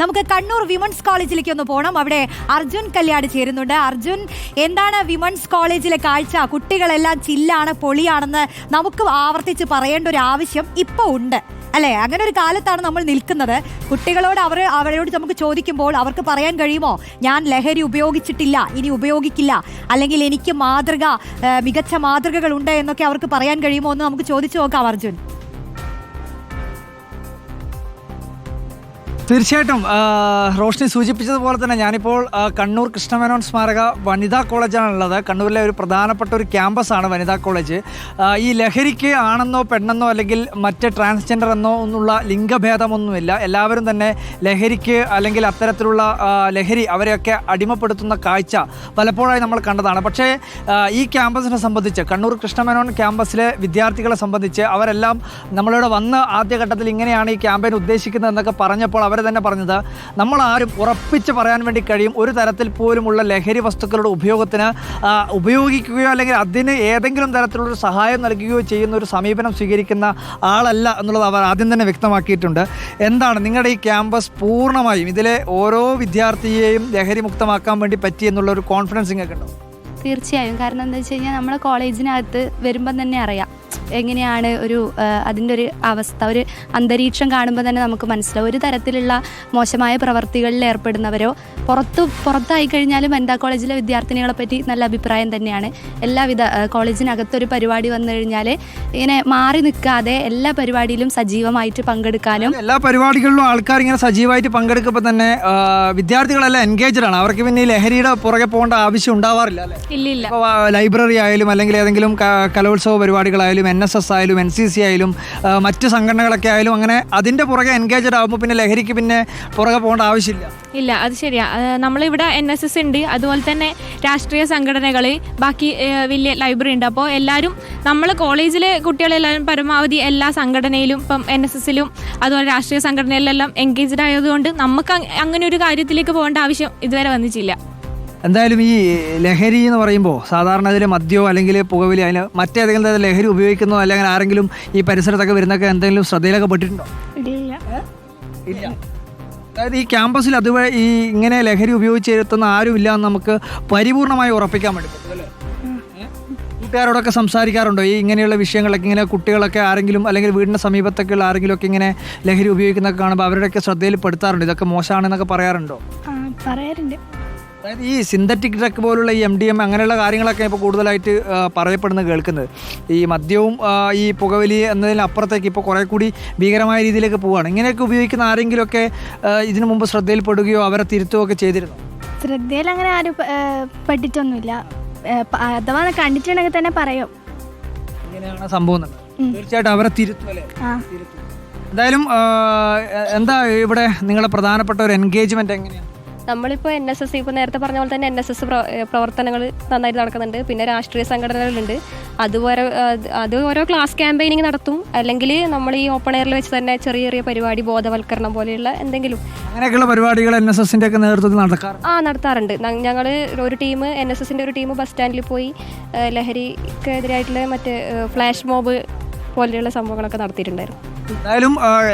നമുക്ക് കണ്ണൂർ വിമൻസ് കോളേജിലേക്ക് ഒന്ന് പോകണം. അവിടെ അർജുൻ കല്യാട് ചേരുന്നുണ്ട്. അർജുൻ, എന്താണ് വിമൻസ് കോളേജിലെ കാഴ്ച? കുട്ടികളെല്ലാം ചില്ലാണ്, പൊളിയാണെന്ന് നമുക്ക് ആവർത്തിച്ച് പറയേണ്ട ഒരു ആവശ്യം ഇപ്പോൾ ഉണ്ട് അല്ലേ? അങ്ങനെ ഒരു കാലത്താണ് നമ്മൾ നിൽക്കുന്നത്. കുട്ടികളോട് അവരോട് നമുക്ക് ചോദിക്കുമ്പോൾ അവർക്ക് പറയാൻ കഴിയുമോ, ഞാൻ ലഹരി ഉപയോഗിച്ചിട്ടില്ല, ഇനി ഉപയോഗിക്കില്ല, അല്ലെങ്കിൽ എനിക്ക് മികച്ച മാതൃകകൾ ഉണ്ട് എന്നൊക്കെ അവർക്ക് പറയാൻ കഴിയുമോ എന്ന് നമുക്ക് ചോദിച്ചു നോക്കാം. അർജുൻ, തീർച്ചയായിട്ടും റോഷ്നി സൂചിപ്പിച്ചതുപോലെ തന്നെ ഞാനിപ്പോൾ കണ്ണൂർ കൃഷ്ണമേനോൻ സ്മാരക വനിതാ കോളേജാണുള്ളത്. കണ്ണൂരിലെ ഒരു പ്രധാനപ്പെട്ട ഒരു ക്യാമ്പസാണ് വനിതാ കോളേജ്. ഈ ലഹരിക്ക് ആണെന്നോ പെണ്ണെന്നോ അല്ലെങ്കിൽ മറ്റ് ട്രാൻസ്ജെൻഡർ എന്നോ ഒന്നുള്ള ലിംഗഭേദമൊന്നുമില്ല. എല്ലാവരും തന്നെ ലഹരിക്ക് അല്ലെങ്കിൽ അത്തരത്തിലുള്ള ലഹരി അവരെയൊക്കെ അടിമപ്പെടുത്തുന്ന കാഴ്ച പലപ്പോഴായി നമ്മൾ കണ്ടതാണ്. പക്ഷേ ഈ ക്യാമ്പസിനെ സംബന്ധിച്ച്, കണ്ണൂർ കൃഷ്ണമേനോൻ ക്യാമ്പസിലെ വിദ്യാർത്ഥികളെ സംബന്ധിച്ച് അവരെല്ലാം നമ്മളിവിടെ വന്ന് ആദ്യഘട്ടത്തിൽ ഇങ്ങനെയാണ് ഈ ക്യാമ്പയിൻ ഉദ്ദേശിക്കുന്നത് എന്നൊക്കെ പറഞ്ഞപ്പോൾ അവർ തന്നെ പറഞ്ഞത്, നമ്മളാരും ഉറപ്പിച്ച് പറയാൻ വേണ്ടി കഴിയും ഒരു തരത്തിൽ പോലുമുള്ള ലഹരി വസ്തുക്കളുടെ ഉപയോഗിക്കുകയോ അല്ലെങ്കിൽ അതിന് ഏതെങ്കിലും തരത്തിലുള്ളൊരു സഹായം നൽകുകയോ ചെയ്യുന്ന ഒരു സമീപനം സ്വീകരിക്കുന്ന ആളല്ല എന്നുള്ളത് അവർ ആദ്യം തന്നെ വ്യക്തമാക്കിയിട്ടുണ്ട്. എന്താണ് നിങ്ങളുടെ ഈ ക്യാമ്പസ് പൂർണ്ണമായും ഇതിലെ ഓരോ വിദ്യാർത്ഥിയെയും ലഹരി മുക്തമാക്കാൻ വേണ്ടി പറ്റി എന്നുള്ള ഒരു കോൺഫിഡൻസ് നിങ്ങൾക്ക് ഉണ്ടോ? തീർച്ചയായും. കാരണം എന്താ വെച്ച് കഴിഞ്ഞാൽ നമ്മുടെ കോളേജിനകത്ത് വരുമ്പം തന്നെ അറിയാം എങ്ങനെയാണ് അതിൻ്റെ ഒരു അവസ്ഥ, ഒരു അന്തരീക്ഷം കാണുമ്പോൾ തന്നെ നമുക്ക് മനസ്സിലാവും. ഒരു തരത്തിലുള്ള മോശമായ പ്രവർത്തികളിൽ ഏർപ്പെടുന്നവരോ പുറത്തായി കഴിഞ്ഞാലും വനിതാ കോളേജിലെ വിദ്യാർത്ഥിനികളെ പറ്റി നല്ല അഭിപ്രായം തന്നെയാണ്. എല്ലാവിധ കോളേജിനകത്തൊരു പരിപാടി വന്നു കഴിഞ്ഞാൽ ഇങ്ങനെ മാറി നിൽക്കാതെ എല്ലാ പരിപാടിയിലും സജീവമായിട്ട് പങ്കെടുക്കാനും, എല്ലാ പരിപാടികളിലും ആൾക്കാർ ഇങ്ങനെ സജീവമായിട്ട് പങ്കെടുക്കുമ്പോൾ തന്നെ വിദ്യാർത്ഥികളെല്ലാം എൻഗേജ്ഡ് ആണ്. അവർക്ക് പിന്നെ ഈ ലഹരിയുടെ പുറകെ പോകേണ്ട ആവശ്യം ഉണ്ടാവാറില്ല അല്ലേ? ഇല്ലില്ല. ലൈബ്രറി ആയാലും അല്ലെങ്കിൽ ഏതെങ്കിലും കലോത്സവ പരിപാടികളായാലും NSS ആയാലും NCC ആയാലും മറ്റ് സംഘടനകളൊക്കെ ആയാലും അങ്ങനെ അതിൻ്റെ പുറകെ എൻഗേജഡ് ആകുമ്പോൾ പിന്നെ ലഹരിക്ക് പിന്നെ പുറകെ പോകേണ്ട ആവശ്യമില്ല. ഇല്ല, അത് ശരിയാ. നമ്മളിവിടെ NSS ഉണ്ട്, അതുപോലെ തന്നെ രാഷ്ട്രീയ സംഘടനകൾ, ബാക്കി വലിയ ലൈബ്രറി ഉണ്ട്. അപ്പോൾ എല്ലാവരും നമ്മൾ കോളേജിലെ കുട്ടികളെല്ലാവരും പരമാവധി എല്ലാ സംഘടനയിലും ഇപ്പം NSSലും അതുപോലെ രാഷ്ട്രീയ സംഘടനയിലെല്ലാം എൻഗേജ്ഡ് ആയതുകൊണ്ട് നമുക്ക് അങ്ങനെ ഒരു കാര്യത്തിലേക്ക് പോകേണ്ട ആവശ്യം ഇതുവരെ വന്നിട്ടില്ല. എന്തായാലും ഈ ലഹരി എന്ന് പറയുമ്പോൾ സാധാരണ അതിൽ മദ്യമോ അല്ലെങ്കിൽ പുകവലി അതിന് മറ്റേതെങ്കിലും തരത്തിൽ ലഹരി ഉപയോഗിക്കുന്നോ അല്ലെങ്കിൽ ആരെങ്കിലും ഈ പരിസരത്തൊക്കെ വരുന്നൊക്കെ എന്തെങ്കിലും ശ്രദ്ധയിലൊക്കെ പെട്ടിട്ടുണ്ടോ? ഇല്ല. അതായത് ഈ ക്യാമ്പസിൽ അതുവഴി ഈ ഇങ്ങനെ ലഹരി ഉപയോഗിച്ചെത്തുന്ന ആരും ഇല്ല എന്ന് നമുക്ക് പരിപൂർണമായി ഉറപ്പിക്കാൻ വേണ്ടി പറ്റും അല്ലേ? കൂട്ടുകാരോടൊക്കെ സംസാരിക്കാറുണ്ടോ ഈ ഇങ്ങനെയുള്ള വിഷയങ്ങളൊക്കെ? ഇങ്ങനെ കുട്ടികളൊക്കെ ആരെങ്കിലും അല്ലെങ്കിൽ വീടിൻ്റെ സമീപത്തൊക്കെയുള്ള ആരെങ്കിലും ഒക്കെ ഇങ്ങനെ ലഹരി ഉപയോഗിക്കുന്നതൊക്കെ കാണുമ്പോൾ അവരുടെയൊക്കെ ശ്രദ്ധയിൽ പെടുത്താറുണ്ട്, ഇതൊക്കെ മോശമാണെന്നൊക്കെ പറയാറുണ്ടോ? പറയാറുണ്ട്. അതായത് ഈ സിന്തറ്റിക് ഡ്രഗ് പോലുള്ള ഈ MDM അങ്ങനെയുള്ള കാര്യങ്ങളൊക്കെ ഇപ്പോൾ കൂടുതലായിട്ട് പറയപ്പെടുന്നത് കേൾക്കുന്നത്. ഈ മദ്യവും ഈ പുകവലി എന്നതിനപ്പുറത്തേക്ക് ഇപ്പോൾ കുറേ കൂടി ഭീകരമായ രീതിയിലേക്ക് പോവുകയാണ്. ഇങ്ങനെയൊക്കെ ഉപയോഗിക്കുന്ന ആരെങ്കിലുമൊക്കെ ഇതിനു മുമ്പ് ശ്രദ്ധയിൽപ്പെടുകയോ അവരെ തിരുത്തുകയോ ഒക്കെ ചെയ്തിരുന്നു? ശ്രദ്ധയിൽ അങ്ങനെ ആരും പെട്ടിട്ടൊന്നുമില്ല. അഥവാ കണ്ടിട്ടുണ്ടെങ്കിൽ തന്നെ പറയും ഇങ്ങനെയാണ് സംഭവം. തീർച്ചയായിട്ടും അവരെ തിരുത്തും അല്ലേ? എന്തായാലും എന്താ ഇവിടെ നിങ്ങളുടെ പ്രധാനപ്പെട്ട ഒരു എൻഗേജ്മെൻറ്റ് എങ്ങനെയാണ്? നമ്മളിപ്പോൾ NSS ഇപ്പോൾ നേരത്തെ പറഞ്ഞ പോലെ തന്നെ NSS പ്രവർത്തനങ്ങൾ നന്നായിട്ട് നടക്കുന്നുണ്ട്. പിന്നെ രാഷ്ട്രീയ സംഘടനകളുണ്ട്. അത് ഓരോ ക്ലാസ് ക്യാമ്പയിനിങ് നടത്തും, അല്ലെങ്കിൽ നമ്മൾ ഈ ഓപ്പൺ എയറിൽ വെച്ച് തന്നെ ചെറിയ ചെറിയ പരിപാടി, ബോധവൽക്കരണം പോലെയുള്ള എന്തെങ്കിലും അങ്ങനെയൊക്കെയുള്ള പരിപാടികൾ NSSൻ്റെ ഒക്കെ നേതൃത്വത്തിൽ നടത്താറുണ്ട്. ഞങ്ങൾ ഒരു ടീം, NSSൻ്റെ ഒരു ടീം ബസ് സ്റ്റാൻഡിൽ പോയി ലഹരിക്കെതിരായിട്ടുള്ള മറ്റേ ഫ്ലാഷ് മോബ് പോലെയുള്ള സംഭവങ്ങളൊക്കെ നടത്തിയിട്ടുണ്ടായിരുന്നു. എന്തായാലും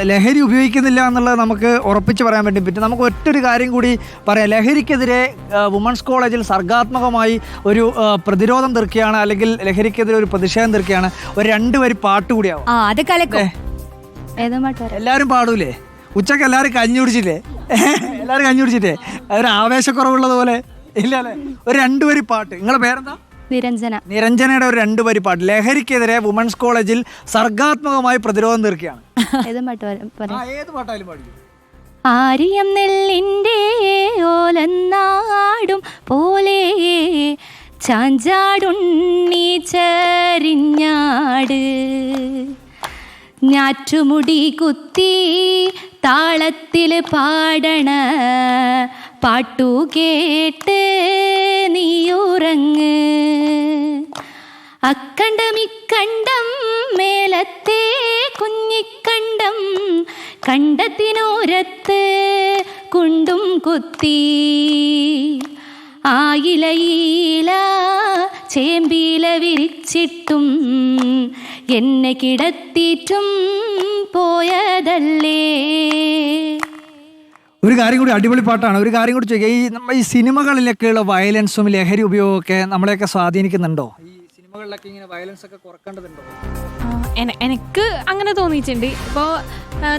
ലഹരി ഉപയോഗിക്കുന്നില്ല എന്നുള്ളത് നമുക്ക് ഉറപ്പിച്ച് പറയാൻ വേണ്ടി പറ്റും. നമുക്ക് ഒറ്റൊരു കാര്യം കൂടി പറയാം. ലഹരിക്കെതിരെ വുമൺസ് കോളേജിൽ സർഗാത്മകമായി ഒരു പ്രതിരോധം തീർക്കുകയാണ്, അല്ലെങ്കിൽ ലഹരിക്കെതിരെ ഒരു പ്രതിഷേധം തീർക്കുകയാണ്. ഒരു 2 വരി പാട്ട് കൂടിയാവും. എല്ലാവരും പാടൂലേ? ഉച്ചക്ക് എല്ലാവരും കഞ്ഞി കുടിച്ചില്ലേ? എല്ലാവരും കഞ്ഞി കുടിച്ചിട്ടേ അതൊരു ആവേശക്കുറവുള്ളതുപോലെ ഇല്ല അല്ലേ? ഒരു 2 വരി പാട്ട്. നിങ്ങളുടെ പേരെന്താ? നിരഞ്ജനയുടെ ഒരു 2 വരി പാട്ട് ലഹരിക്കെതിരെ വുമൺസ് കോളേജിൽ സർഗാത്മകമായി പ്രതിരോധം തീർക്കുകയാണ്. ഏത് പാട്ടായാലും പാടിക്കും. ആര്യം നെല്ലിൻ്റെ ഓലന്നാടും പോലെ ചാഞ്ചാടുണ്ണി ചരിഞ്ഞാട്, ഞാറ്റുമുടി കുത്തി താളത്തിൽ പാടണ പാട്ടു കേട്ട് നീയുറങ്ങ്, അക്കണ്ടമിക്കണ്ടം മേലത്തെ കുഞ്ഞിക്കണ്ടം കണ്ടത്തിനോരത്ത് കുണ്ടും കുത്തി, ആയിലയില ചേമ്പില വിരിച്ചിട്ടും എന്നെ കിടത്തിയിട്ടും പോയതല്ലേ. ഒരു കാര്യം കൂടി, അടിപൊളി പാട്ടാണ്. ഒരു കാര്യം കൂടി ചോദിക്കുക, ഈ സിനിമകളിലൊക്കെയുള്ള വയലൻസും ലഹരി ഉപയോഗമൊക്കെ നമ്മളെയൊക്കെ സ്വാധീനിക്കുന്നുണ്ടോ? ഈ സിനിമകളിലൊക്കെ ഇങ്ങനെ വയലൻസ് ഒക്കെ കുറക്കേണ്ടതുണ്ടോ? എനിക്ക് അങ്ങനെ തോന്നിയിട്ടുണ്ട്. ഇപ്പോൾ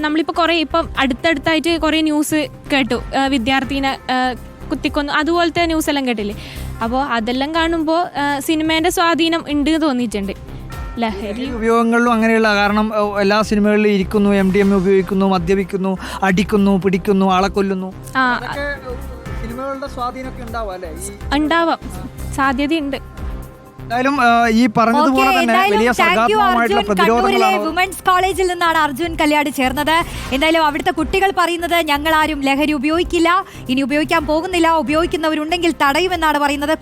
നമ്മളിപ്പോൾ കുറേ ഇപ്പം അടുത്തടുത്തായിട്ട് കുറേ ന്യൂസ് കേട്ടു, വിദ്യാർത്ഥിനെ കുത്തിക്കൊന്നു, അതുപോലത്തെ ന്യൂസ് എല്ലാം കേട്ടില്ലേ. അപ്പോൾ അതെല്ലാം കാണുമ്പോൾ സിനിമേൻ്റെ സ്വാധീനം ഉണ്ട് എന്ന് തോന്നിയിട്ടുണ്ട്. ലഹരി ഉപയോഗങ്ങളിലും അങ്ങനെയുള്ള, കാരണം എല്ലാ സിനിമകളിലും ഇരിക്കുന്നു, MDMA ഉപയോഗിക്കുന്നു, മദ്യപിക്കുന്നു, അടിക്കുന്നു, പിടിക്കുന്നു, ആളെ കൊല്ലുന്നു. സിനിമകളുടെ സ്വാധീനമൊക്കെ ഉണ്ടാവാം അല്ലേ? ഉണ്ടാവാം, സാധ്യതയുണ്ട്. എന്തായാലും ഈ പറഞ്ഞതുപോലെ തന്നെ വലിയ സർഗാത്മകമായിട്ടുള്ള പ്രതിരോധങ്ങളാണ്. വുമൻസ് കോളേജിൽ നിന്നാണ് അർജുൻ കല്യാട് ചേർന്നത്. എന്തായാലും അവിടുത്തെ കുട്ടികൾ പറയുന്നത് ഞങ്ങൾ ആരും ലഹരി ഉപയോഗിക്കില്ല, ഇനി ഉപയോഗിക്കാൻ പോകുന്നില്ല, ഉപയോഗിക്കുന്നവരുണ്ടെങ്കിൽ തടയുമെന്നാണ് പറയുന്നത്.